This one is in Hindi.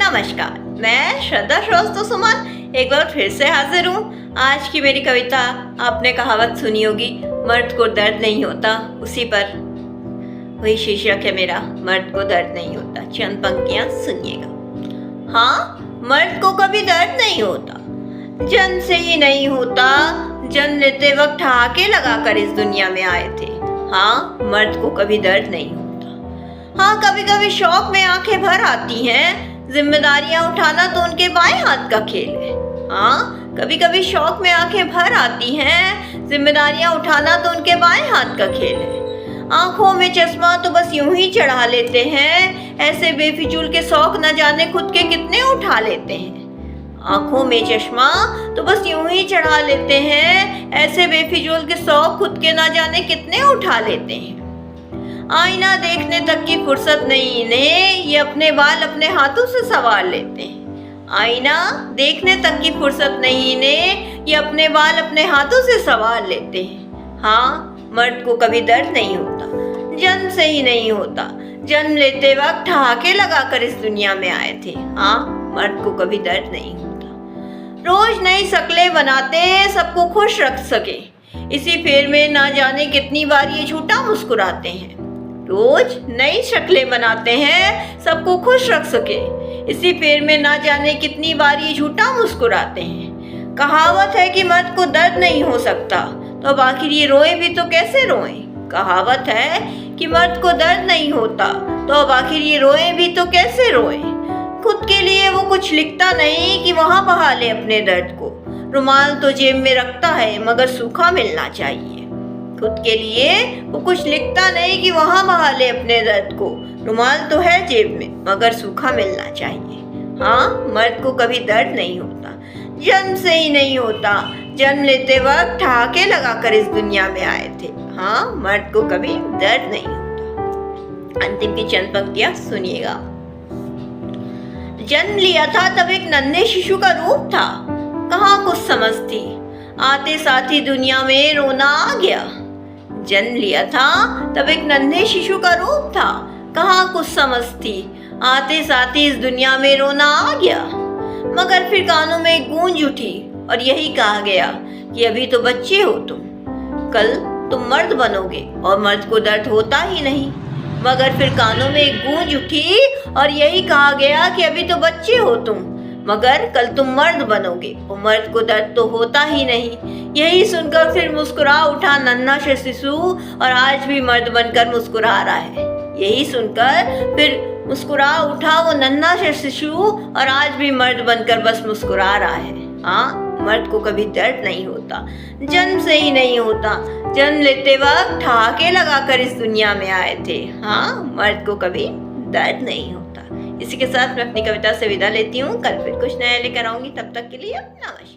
नमस्कार, मैं श्रद्धा श्रोस्तो सुमन एक बार फिर से हाजिर हूँ। आज की मेरी कविता आपने कहावत सुनी होगी, मर्द को दर्द नहीं होता, उसी पर वही शीर्षक है मेरा, मर्द को दर्द नहीं होता। चंद पंक्तियां सुनिएगा। हाँ, मर्द को कभी दर्द नहीं होता, जन्म से ही नहीं होता, जन्म लेते वक्त ठहाके लगाकर इस दुनिया में आए थे। हाँ, मर्द को कभी दर्द नहीं होता। हाँ, कभी कभी शौक में आंखें भर आती हैं, जिम्मेदारियां उठाना तो उनके बाएं हाथ का खेल है। हाँ, कभी कभी शौक में आंखें भर आती हैं, जिम्मेदारियां उठाना तो उनके बाएं हाथ का खेल है। आंखों में चश्मा तो बस यूं ही चढ़ा लेते हैं, ऐसे बेफिजूल के शौक न जाने खुद के कितने उठा लेते हैं। आंखों में चश्मा तो बस यूं ही चढ़ा लेते हैं, ऐसे बेफिजूल के शौक खुद के न जाने कितने उठा लेते हैं। आईना देखने तक की फुर्सत नहीं इन्हें, ये अपने बाल अपने हाथों से संवार लेते हैं। आईना देखने तक की फुर्सत नहीं इन्हें, ये अपने बाल अपने हाथों से संवार लेते हैं। हाँ, मर्द को कभी दर्द नहीं होता, जन्म से ही नहीं होता, जन्म लेते वक्त ठहाके लगाकर इस दुनिया में आए थे। हाँ, मर्द को कभी दर्द नहीं होता। रोज नई शक्लें बनाते हैं सबको खुश रख सके, इसी फेर में ना जाने कितनी बार ये झूठा मुस्कुराते हैं। रोज नई शक्लें बनाते हैं सबको खुश रख सके, इसी फेर में ना जाने कितनी बार ये झूठा मुस्कुराते हैं। कहावत है कि मर्द को दर्द नहीं हो सकता, तो अब आखिर ये रोए भी तो कैसे रोए। कहावत है कि मर्द को दर्द नहीं होता, तो अब आखिर ये रोए भी तो कैसे रोए। खुद के लिए वो कुछ लिखता नहीं कि वहाँ बहा ले अपने दर्द को, रुमाल तो जेब में रखता है मगर सूखा मिलना चाहिए। खुद के लिए वो कुछ लिखता नहीं कि वहाँ बहा ले अपने दर्द को, रुमाल तो है जेब में मगर सूखा मिलना चाहिए। हाँ, मर्द को कभी दर्द नहीं होता, जन्म से ही नहीं होता, जन्म लेते वक्त ठहाके लगाकर इस दुनिया में आए थे। हाँ, मर्द को कभी दर्द नहीं होता। अंतिम की चंद पंक्तियां सुनिएगा। जन्म लिया था तब एक नन्हे शिशु का रूप था, कहाँ कुछ समझ थी, आते साथ ही दुनिया में रोना आ गया। जन्म लिया था तब एक नन्हे शिशु का रूप था, कहाँ कुछ समझ थी, आते साथ ही इस दुनिया में रोना आ गया। मगर फिर कानों में एक गूंज उठी और यही कहा गया कि अभी तो बच्चे हो तुम, कल तुम मर्द बनोगे और मर्द को दर्द होता ही नहीं। मगर फिर कानों में एक गूंज उठी और यही कहा गया कि अभी तो बच्चे हो तुम, मगर कल तुम मर्द बनोगे और मर्द को दर्द तो होता ही नहीं। यही सुनकर फिर मुस्कुरा उठा नन्हा सा शिशु और आज भी मर्द बनकर मुस्कुरा रहा है। यही सुनकर फिर मुस्कुरा उठा वो नन्हा सा शिशु और आज भी मर्द बनकर बस मुस्कुरा रहा है। हाँ, मर्द को कभी दर्द नहीं होता, जन्म से ही नहीं होता, जन्म लेते वक्त ठहाके लगाकर इस दुनिया में आए थे। हाँ, मर्द को कभी दर्द नहीं होता। इसी के साथ मैं अपनी कविता से विदा लेती हूँ। कल फिर कुछ नया लेकर आऊंगी, तब तक के लिए नमस्कार।